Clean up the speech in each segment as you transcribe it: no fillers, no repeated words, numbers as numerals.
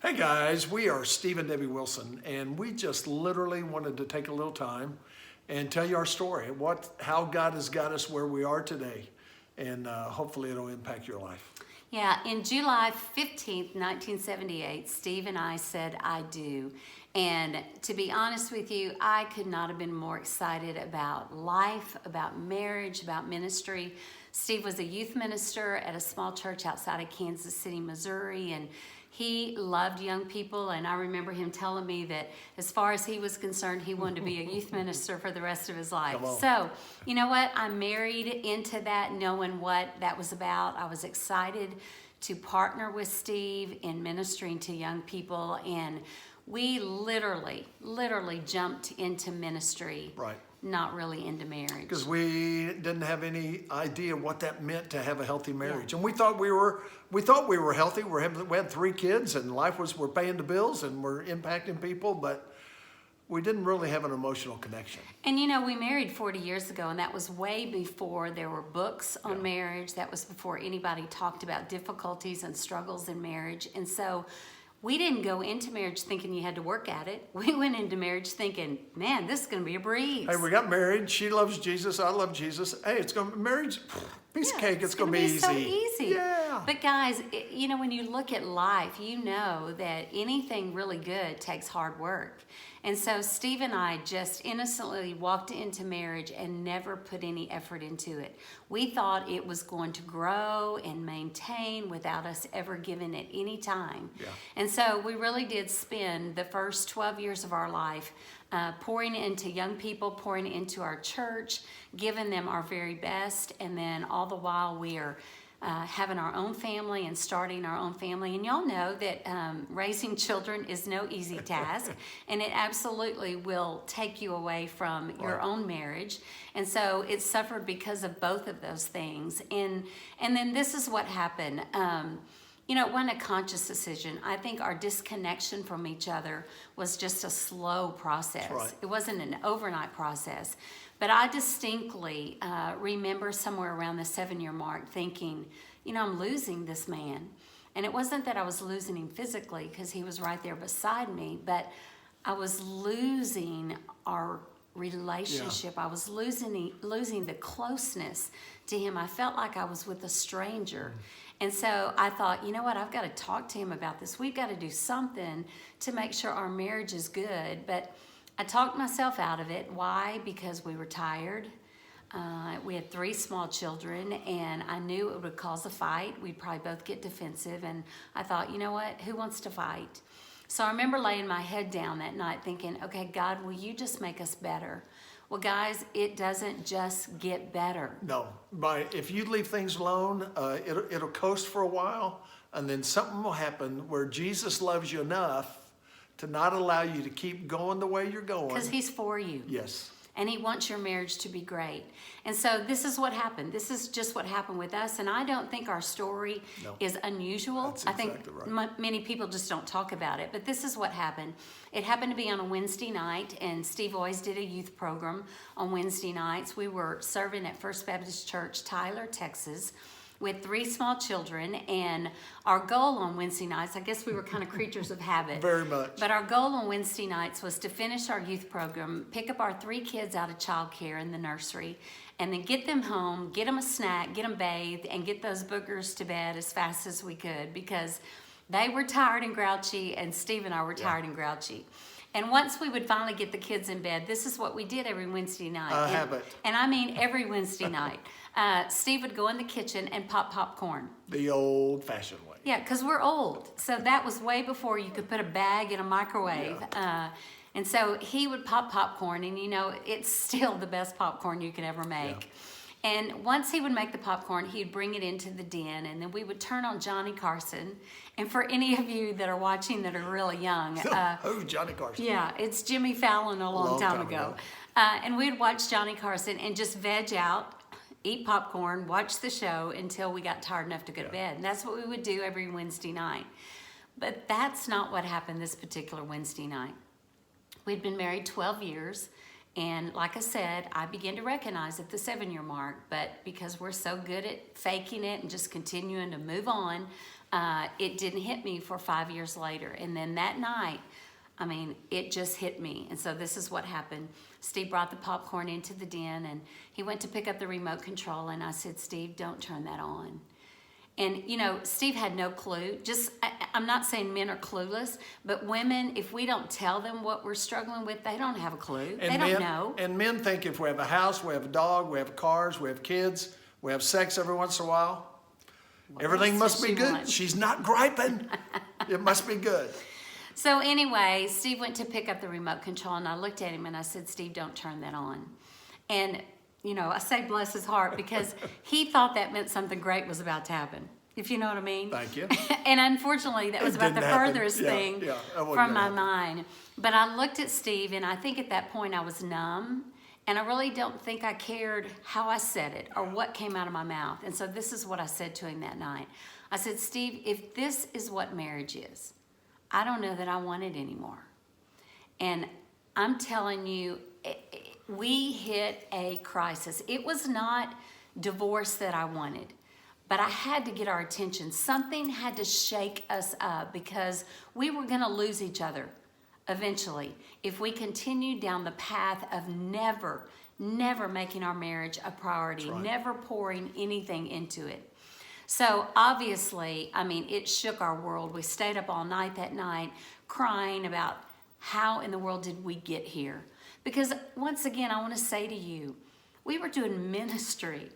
Hey guys, we are Steve and Debbie Wilson, and we just literally wanted to take a little time and tell you our story, how God has got us where we are today, and hopefully it'll impact your life. Yeah, in July 15th, 1978, Steve and I said, I do. And to be honest with you, I could not have been more excited about life, about marriage, about ministry. Steve was a youth minister at a small church outside of Kansas City, Missouri, and he loved young people, and I remember him telling me that as far as he was concerned, he wanted to be a youth minister for the rest of his life. So, you know what? I married into that knowing what that was about. I was excited to partner with Steve in ministering to young people, and we literally jumped into ministry. Right. Not really into marriage. Because we didn't have any idea what that meant to have a healthy marriage. And we thought we were healthy. We had 3 kids, and we're paying the bills and we're impacting people, but we didn't really have an emotional connection. And you know, we married 40 years ago, and that was way before there were books on marriage. That was before anybody talked about difficulties and struggles in marriage. And so we didn't go into marriage thinking you had to work at it. We went into marriage thinking, man, this is going to be a breeze. Hey, we got married. She loves Jesus. I love Jesus. Hey, it's going to be marriage, piece of cake. It's going to be easy. So easy. Yeah. But guys, you know, when you look at life, you know that anything really good takes hard work. And so Steve and I just innocently walked into marriage and never put any effort into it. We thought it was going to grow and maintain without us ever giving it any time. Yeah. And so we really did spend the first 12 years of our life pouring into young people, pouring into our church, giving them our very best, and then all the while we are having our own family and starting our own family. And y'all know that raising children is no easy task, and it absolutely will take you away from your own marriage. And so it suffered because of both of those things. And then this is what happened. You know, it wasn't a conscious decision. I think our disconnection from each other was just a slow process. Right. It wasn't an overnight process. But I distinctly remember somewhere around the 7-year mark thinking, you know, I'm losing this man. And it wasn't that I was losing him physically, because he was right there beside me, but I was losing our relationship. I was losing the closeness to him. I felt like I was with a stranger. And so I thought, you know what, I've got to talk to him about this. We've got to do something to make sure our marriage is good. But I talked myself out of it. Why? Because we were tired. We had 3 small children, and I knew it would cause a fight. We'd probably both get defensive. And I thought, you know what, who wants to fight? So I remember laying my head down that night thinking, okay, God, will you just make us better? Well, guys, it doesn't just get better. No, if you leave things alone, it'll coast for a while, and then something will happen where Jesus loves you enough to not allow you to keep going the way you're going. Because he's for you. Yes. And he wants your marriage to be great. And so this is what happened. This is just what happened with us. And I don't think our story is unusual. That's I think exactly right. many people just don't talk about it. But this is what happened. It happened to be on a Wednesday night, and Steve always did a youth program on Wednesday nights. We were serving at First Baptist Church, Tyler, Texas, with 3 small children, and our goal on Wednesday nights, I guess we were kind of creatures of habit. Very much. But our goal on Wednesday nights was to finish our youth program, pick up our 3 kids out of childcare in the nursery, and then get them home, get them a snack, get them bathed, and get those boogers to bed as fast as we could, because they were tired and grouchy, and Steve and I were tired and grouchy. And once we would finally get the kids in bed, this is what we did every Wednesday night. And I mean every Wednesday night. Steve would go in the kitchen and pop popcorn. The old-fashioned way. Yeah, because we're old. So that was way before you could put a bag in a microwave. And so he would pop popcorn, and you know, it's still the best popcorn you could ever make. And once he would make the popcorn, he'd bring it into the den, and then we would turn on Johnny Carson. And for any of you that are watching that are really young. Oh, Johnny Carson. Yeah, it's Jimmy Fallon a long time ago. And we'd watch Johnny Carson and just veg out, eat popcorn, watch the show until we got tired enough to go to bed. And that's what we would do every Wednesday night. But that's not what happened this particular Wednesday night. We'd been married 12 years. And like I said, I began to recognize at the 7-year mark, but because we're so good at faking it and just continuing to move on, it didn't hit me for 5 years later. And then that night, I mean, it just hit me. And so this is what happened. Steve brought the popcorn into the den, and he went to pick up the remote control, and I said, Steve, don't turn that on. And, you know, Steve had no clue. I'm not saying men are clueless, but women, if we don't tell them what we're struggling with, they don't have a clue. They don't know. And men think if we have a house, we have a dog, we have cars, we have kids, we have sex every once in a while, everything that's must what be she good. wants. She's not griping. It must be good. So anyway, Steve went to pick up the remote control, and I looked at him and I said, Steve, don't turn that on. And, you know, I say bless his heart because he thought that meant something great was about to happen, if you know what I mean. Thank you. And unfortunately, that was It about the didn't happen. furthest Yeah, thing yeah, that wasn't from gonna my happen. mind. But I looked at Steve, and I think at that point I was numb, and I really don't think I cared how I said it or what came out of my mouth. And so this is what I said to him that night. I said, Steve, if this is what marriage is, I don't know that I want it anymore. And I'm telling you, we hit a crisis. It was not divorce that I wanted, but I had to get our attention. Something had to shake us up because we were going to lose each other eventually if we continued down the path of never making our marriage a priority, That's right. never pouring anything into it. So obviously, I mean, it shook our world. We stayed up all night that night crying about how in the world did we get here? Because once again, I want to say to you, we were doing ministry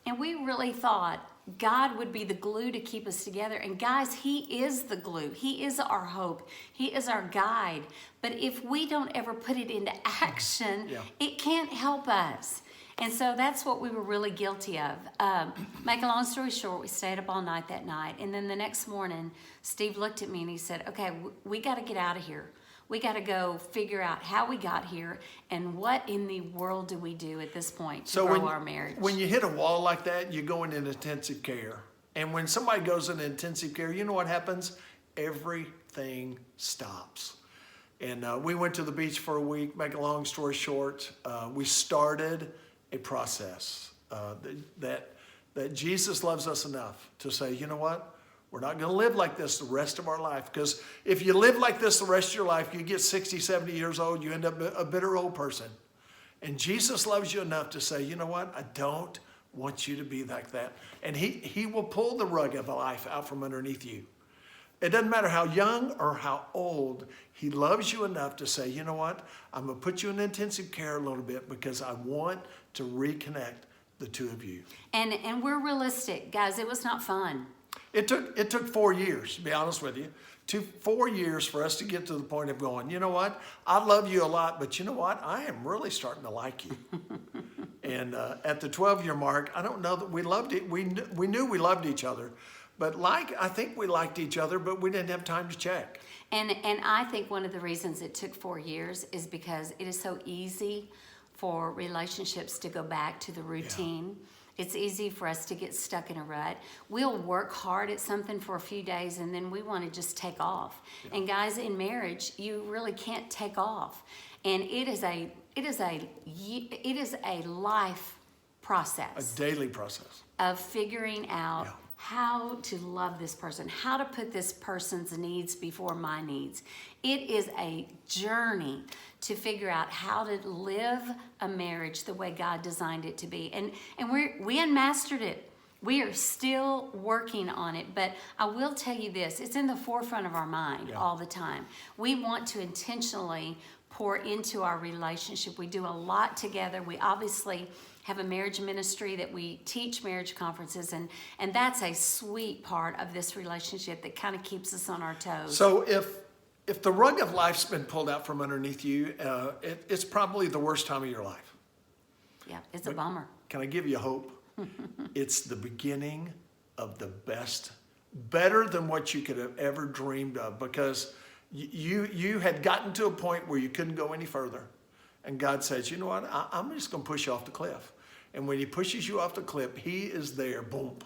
and we really thought God would be the glue to keep us together. And guys, He is the glue. He is our hope. He is our guide. But if we don't ever put it into action, Yeah. it can't help us. And so that's what we were really guilty of. Make a long story short, we stayed up all night that night. And then the next morning, Steve looked at me and he said, okay, we got to get out of here. We got to go figure out how we got here and what in the world do we do at this point to grow our marriage. When you hit a wall like that, you go into intensive care. And when somebody goes into intensive care, you know what happens? Everything stops. And we went to the beach for a week. Make a long story short, we started a process that Jesus loves us enough to say, you know what? We're not going to live like this the rest of our life. Because if you live like this the rest of your life, you get 60, 70 years old, you end up a bitter old person. And Jesus loves you enough to say, you know what? I don't want you to be like that. And he will pull the rug of life out from underneath you. It doesn't matter how young or how old, He loves you enough to say, you know what? I'm going to put you in intensive care a little bit because I want to reconnect the two of you. And we're realistic, guys. It was not fun. It took 4 years, to be honest with you. 4 years for us to get to the point of going, you know what? I love you a lot, but you know what? I am really starting to like you. And at the 12-year mark, I don't know that we loved it. We knew we loved each other. But I think we liked each other, but we didn't have time to check. And I think one of the reasons it took 4 years is because it is so easy for relationships to go back to the routine. Yeah. It's easy for us to get stuck in a rut. We'll work hard at something for a few days and then we want to just take off. Yeah. And guys, in marriage, you really can't take off. And it is a life process. A daily process. Of figuring out how to love this person, how to put this person's needs before my needs. It is a journey to figure out how to live a marriage the way God designed it to be. And we unmastered it. We are still working on it, but I will tell you this, it's in the forefront of our mind all the time. We want to intentionally pour into our relationship. We do a lot together. We obviously have a marriage ministry that we teach marriage conferences, and that's a sweet part of this relationship that kind of keeps us on our toes. So if the rug of life's been pulled out from underneath you, it's probably the worst time of your life. Yeah, it's a bummer. Can I give you hope? It's the beginning of the best, better than what you could have ever dreamed of, because you had gotten to a point where you couldn't go any further. And God says, you know what, I'm just going to push you off the cliff. And when He pushes you off the cliff, He is there, boom.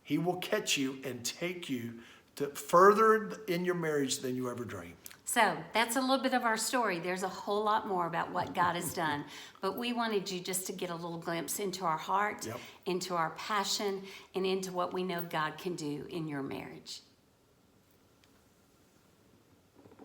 He will catch you and take you to further in your marriage than you ever dreamed. So that's a little bit of our story. There's a whole lot more about what God has done. But we wanted you just to get a little glimpse into our heart, into our passion, and into what we know God can do in your marriage.